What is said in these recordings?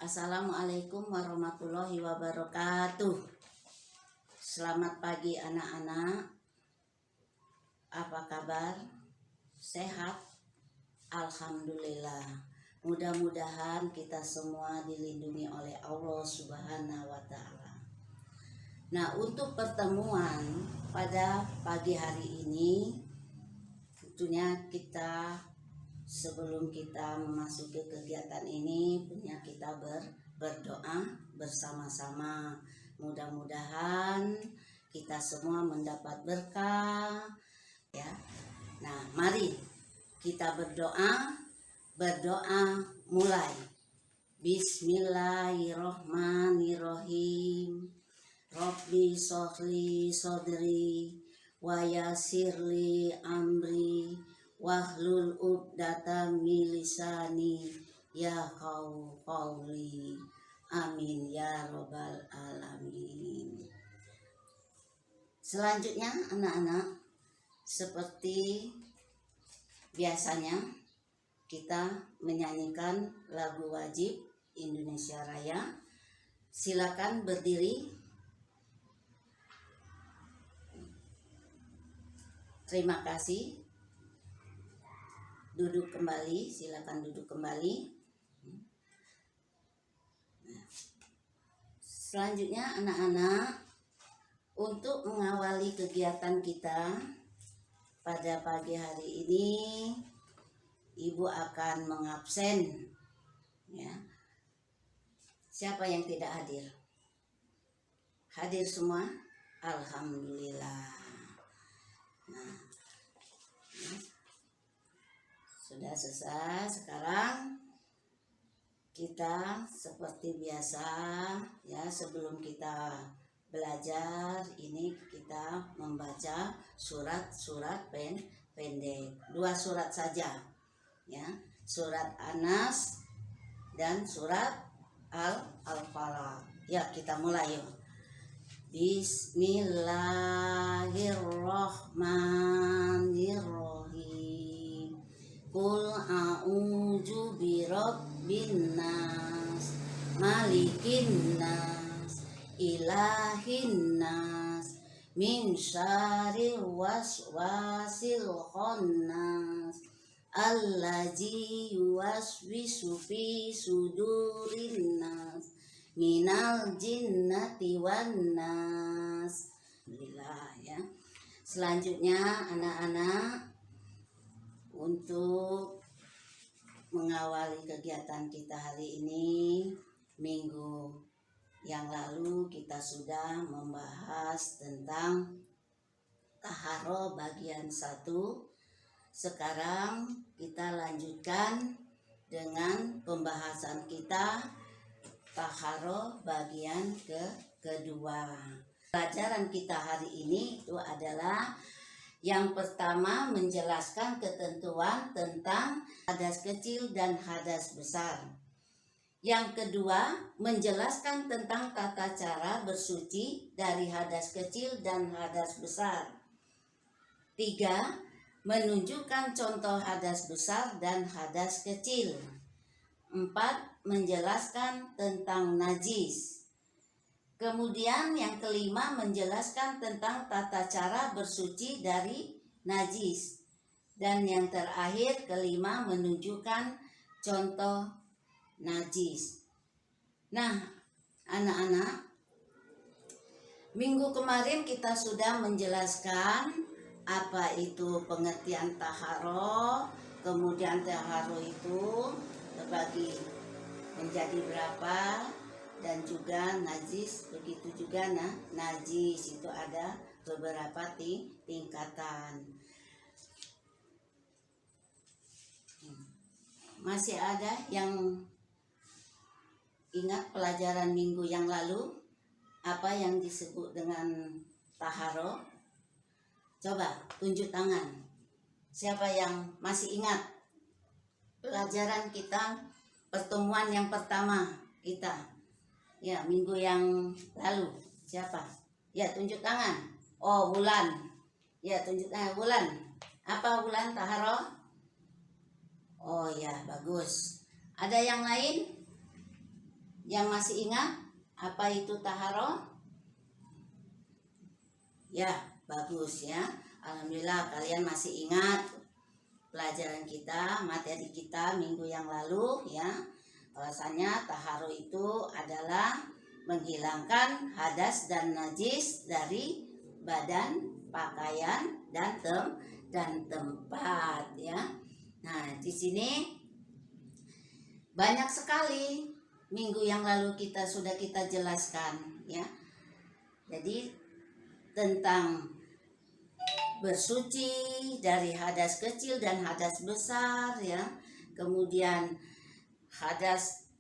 Assalamualaikum warahmatullahi wabarakatuh. Selamat pagi anak-anak. Apa kabar? Sehat? Alhamdulillah. Mudah-mudahan kita semua dilindungi oleh Allah Subhanahu wa Ta'ala. Nah, untuk pertemuan pada pagi hari ini, tentunya kita sebelum kita memasuki kegiatan ini, punya kita berdoa bersama-sama. Mudah-mudahan kita semua mendapat berkah, ya. Nah, mari kita berdoa mulai. Bismillahirrohmanirrohim. Rabbi sholli sodri wa yassirli amri wahlul 'uqdatam min lisani yafqahu qawli. Amin ya robbal alamin. Selanjutnya anak-anak, seperti biasanya kita menyanyikan lagu wajib Indonesia Raya. Silakan berdiri. Terima kasih. Duduk kembali, silakan duduk kembali. Selanjutnya anak-anak, untuk mengawali kegiatan kita pada pagi hari ini, Ibu akan mengabsen, ya. Siapa yang tidak hadir? Hadir semua? Alhamdulillah. Nah, sudah selesai. Sekarang kita seperti biasa, ya, sebelum kita belajar ini kita membaca surat-surat pendek. 2 surat saja, ya. Surat An-Nas dan surat Al-Falaq. Ya, kita mulai yuk. Bismillahirrohmanirrohim. Qul a'udzu birabbin nas, malikin nas, ilahin nas, min syarril waswasil khannas, allazi yuwaswisu fi sudurin nas, minal jinnati wan nas. Alhamdulillah, ya. Selanjutnya anak-anak, untuk mengawali kegiatan kita hari ini, minggu yang lalu kita sudah membahas tentang taharah bagian 1. Sekarang kita lanjutkan dengan pembahasan kita taharah bagian kedua. Pelajaran kita hari ini itu adalah yang pertama, menjelaskan ketentuan tentang hadas kecil dan hadas besar. Yang kedua, menjelaskan tentang tata cara bersuci dari hadas kecil dan hadas besar. 3, menunjukkan contoh hadas besar dan hadas kecil. 4, menjelaskan tentang najis. Kemudian yang kelima, menjelaskan tentang tata cara bersuci dari najis. Dan yang terakhir, kelima, menunjukkan contoh najis. Nah, anak-anak, minggu kemarin kita sudah menjelaskan apa itu pengertian taharah. Kemudian taharah itu terbagi menjadi berapa, dan juga najis, begitu juga. Nah, najis itu ada beberapa tingkatan. Masih ada yang ingat pelajaran minggu yang lalu apa yang disebut dengan taharah? Coba tunjuk tangan. Siapa yang masih ingat pelajaran kita, pertemuan yang pertama kita? Ya, minggu yang lalu. Siapa? Ya, tunjuk tangan. Oh, Wulan. Ya, tunjuk tangan. Wulan. Apa Wulan taharah? Oh ya, bagus. Ada yang lain? Yang masih ingat apa itu taharo? Ya, bagus ya. Alhamdulillah kalian masih ingat pelajaran kita, materi kita minggu yang lalu ya. Bahwasanya taharo itu adalah menghilangkan hadas dan najis dari badan, pakaian dan tempat ya. Nah, di sini banyak sekali minggu yang lalu sudah kita jelaskan ya. Jadi tentang bersuci dari hadas kecil dan hadas besar ya. Kemudian hadas,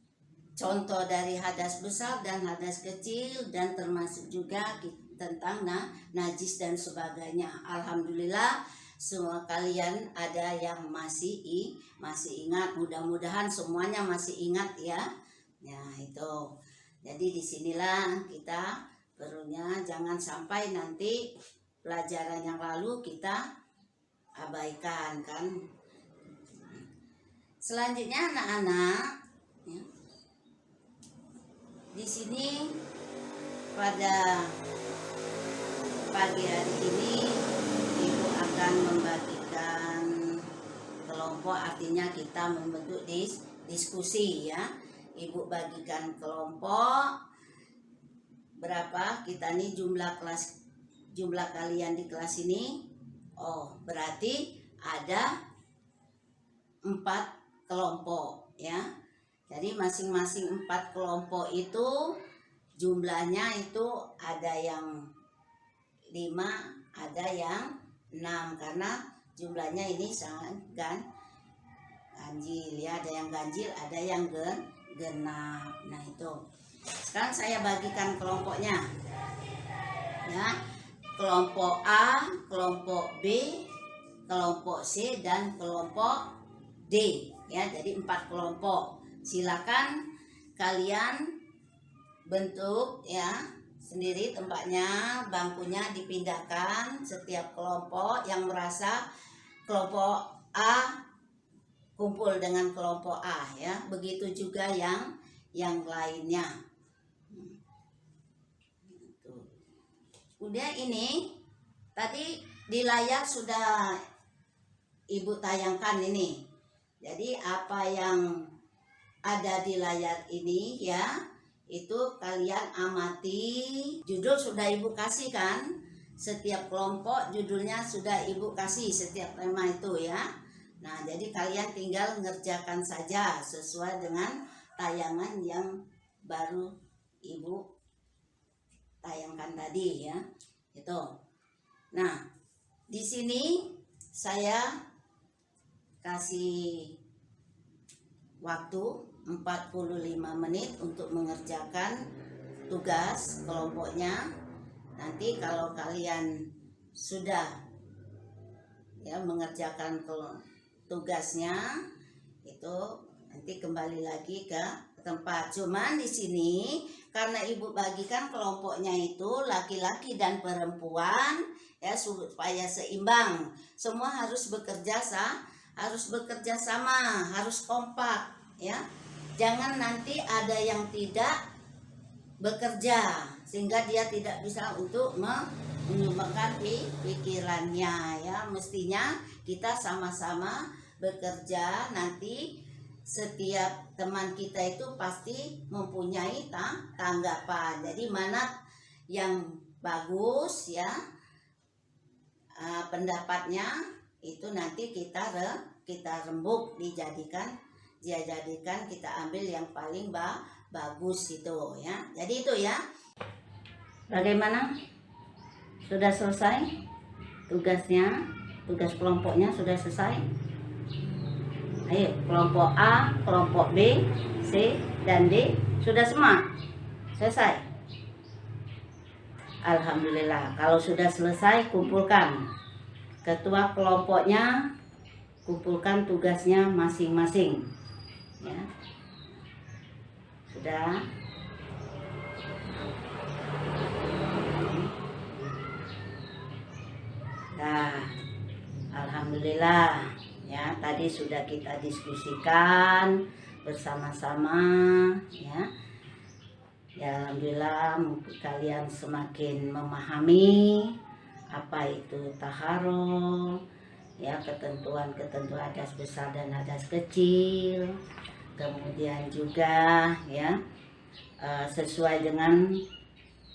contoh dari hadas besar dan hadas kecil, dan termasuk juga tentang najis dan sebagainya. Alhamdulillah semua kalian ada yang masih ingat. Mudah-mudahan semuanya masih ingat ya. Ya itu. Jadi disinilah kita perlunya jangan sampai nanti pelajaran yang lalu kita abaikan kan. Selanjutnya anak-anak ya, di sini pada pagi hari ini Ibu akan membagikan kelompok, artinya kita membentuk diskusi ya. Ibu bagikan kelompok berapa kita nih jumlah kalian di kelas ini. Oh, berarti ada 4 kelompok ya. Jadi masing-masing 4 kelompok itu jumlahnya itu ada yang 5, ada yang 6, karena jumlahnya ini sangat ganjil ya. Ada yang ganjil, ada yang genap. Nah itu. Sekarang saya bagikan kelompoknya ya. Kelompok A, kelompok B, kelompok C, dan kelompok D ya. Jadi 4 kelompok. Silakan kalian bentuk ya sendiri tempatnya, bangkunya dipindahkan. Setiap kelompok yang merasa kelompok A kumpul dengan kelompok A ya. Begitu juga yang lainnya. Udah, ini tadi di layar sudah Ibu tayangkan ini. Jadi apa yang ada di layar ini ya, itu kalian amati. Judul sudah Ibu kasih kan. Setiap kelompok judulnya sudah Ibu kasih, setiap tema itu ya. Nah, jadi kalian tinggal ngerjakan saja sesuai dengan tayangan yang baru Ibu tayangkan tadi ya. Itu. Nah, di sini saya kasih waktu 45 menit untuk mengerjakan tugas kelompoknya. Nanti kalau kalian sudah ya mengerjakan tugasnya, itu nanti kembali lagi ke tempat. Cuman di sini karena Ibu bagikan kelompoknya itu laki-laki dan perempuan ya, supaya seimbang. Semua harus bekerja sama, harus kompak ya. Jangan nanti ada yang tidak bekerja sehingga dia tidak bisa untuk menyumbangkan pikirannya ya. Mestinya kita sama-sama bekerja. Nanti setiap teman kita itu pasti mempunyai tanggapan. Jadi mana yang bagus ya pendapatnya, itu nanti kita rembuk, dijadikan kita ambil yang paling bagus itu ya. Jadi itu ya. Bagaimana? Sudah selesai tugasnya? Tugas kelompoknya sudah selesai? Ayo, kelompok A, kelompok B, C, dan D sudah semua selesai. Alhamdulillah. Kalau sudah selesai, kumpulkan. Ketua kelompoknya kumpulkan tugasnya masing-masing. Ya. Sudah. Nah, alhamdulillah. Ya, tadi sudah kita diskusikan bersama-sama ya. Ya, alhamdulillah kalian semakin memahami apa itu taharo, ya, ketentuan-ketentuan hadas besar dan hadas kecil. Kemudian juga ya sesuai dengan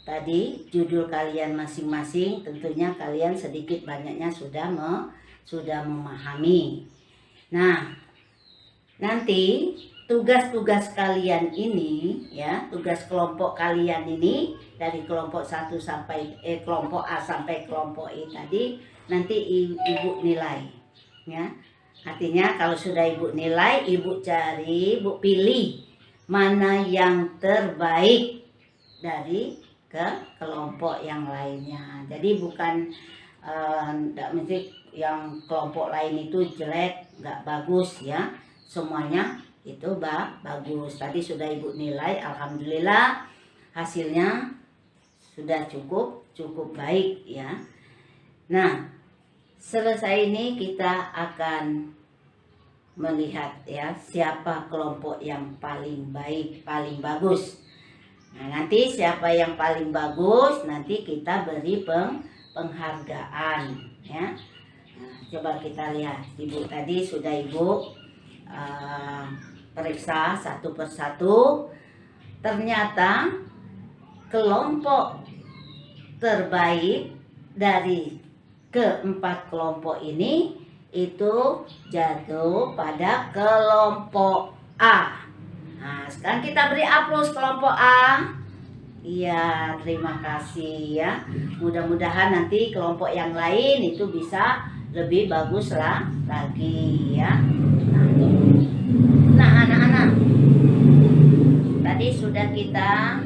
tadi judul kalian masing-masing, tentunya kalian sedikit banyaknya sudah memahami. Nah, nanti tugas-tugas kalian ini ya, tugas kelompok kalian ini dari kelompok 1 sampai kelompok A sampai kelompok E tadi nanti ibu nilai ya. Artinya kalau sudah ibu nilai, ibu cari, ibu pilih mana yang terbaik dari ke kelompok yang lainnya. Jadi bukan enggak mesti yang kelompok lain itu jelek, nggak bagus ya. Semuanya itu bagus. Tadi sudah ibu nilai, alhamdulillah hasilnya sudah cukup baik ya. Nah, selesai ini kita akan melihat ya siapa kelompok yang paling baik, paling bagus. Nah, nanti siapa yang paling bagus nanti kita beri penghargaan ya. Nah, coba kita lihat, ibu tadi sudah ibu periksa satu persatu. Ternyata kelompok terbaik dari keempat kelompok ini itu jatuh pada kelompok A. Nah, sekarang kita beri aplaus kelompok A. Iya, terima kasih ya. Mudah-mudahan nanti kelompok yang lain itu bisa lebih bagus lagi ya. Nah, anak-anak, tadi sudah kita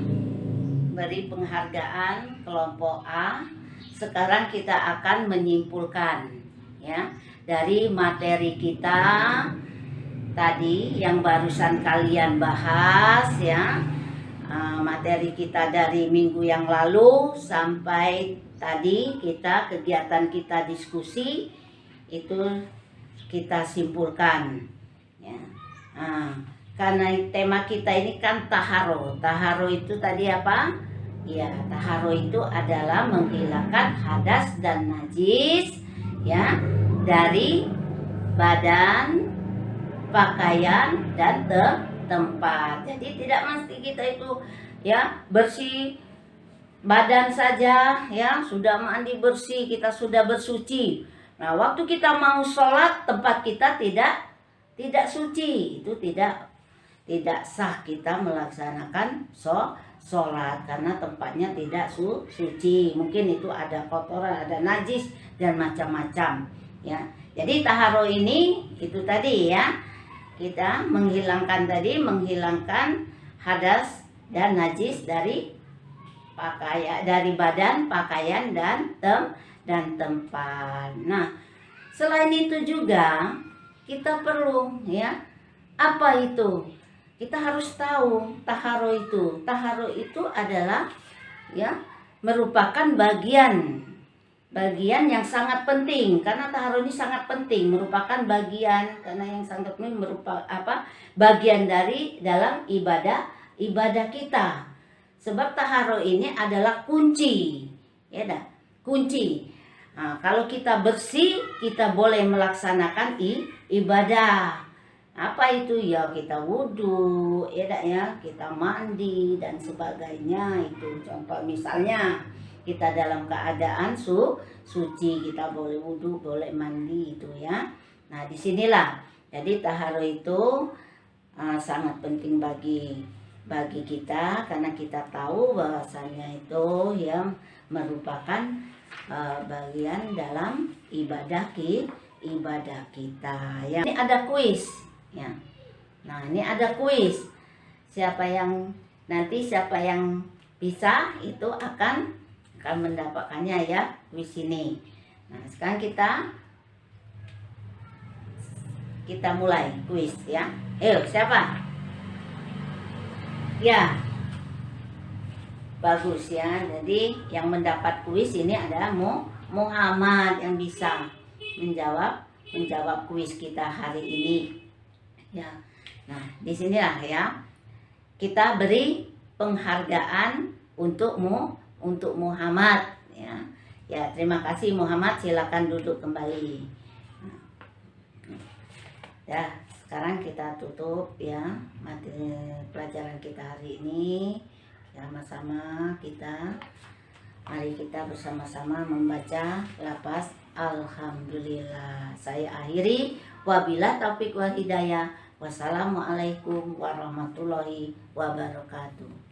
beri penghargaan kelompok A. Sekarang kita akan menyimpulkan ya dari materi kita tadi yang barusan kalian bahas ya. Materi kita dari minggu yang lalu sampai tadi kegiatan kita diskusi itu kita simpulkan ya. Karena tema kita ini kan taharo. Taharo itu tadi apa? Ya, taharo itu adalah menghilangkan hadas dan najis ya dari badan, pakaian dan tempat. Jadi tidak mesti kita itu ya bersih badan saja ya, sudah mandi bersih, kita sudah bersuci. Nah, waktu kita mau sholat tempat kita tidak suci, itu tidak sah kita melaksanakan sholat karena tempatnya tidak suci. Mungkin itu ada kotoran, ada najis dan macam-macam ya. Jadi taharo ini itu tadi ya, kita menghilangkan hadas dan najis dari pakaian, dari badan, pakaian dan tempat. Nah, selain itu juga kita perlu ya, apa itu? Kita harus tahu taharo itu. Taharo itu adalah ya merupakan bagian yang sangat penting, karena taharo ini sangat penting, merupakan bagian karena yang sangat penting merupakan bagian dari dalam ibadah kita. Sebab taharo ini adalah kunci, ya dah, kunci. Nah, kalau kita bersih, kita boleh melaksanakan ibadah. Apa itu ya? Kita wudhu, ya dah ya, kita mandi dan sebagainya. Itu contoh misalnya kita dalam keadaan suci, kita boleh wudhu, boleh mandi itu ya. Nah, disinilah. Jadi taharo itu sangat penting bagi kita, karena kita tahu bahwasanya itu yang merupakan bagian dalam ibadah kita ya. Ini ada kuis ya. Nah, ini ada kuis. Siapa yang bisa itu akan mendapatkannya ya, kuis ini. Nah, sekarang kita mulai kuis ya. Ayo, siapa? Ya, bagus ya. Jadi yang mendapat kuis ini adalah Muhammad yang bisa menjawab kuis kita hari ini. Ya, nah disinilah ya kita beri penghargaan untuk Muhammad ya. Ya, terima kasih Muhammad, silakan duduk kembali. Ya, sekarang kita tutup ya materi pelajaran kita hari ini. Sama-sama mari kita bersama-sama membaca lafaz alhamdulillah. Saya akhiri, wabillahi taufiq wal hidayah. Wassalamualaikum warahmatullahi wabarakatuh.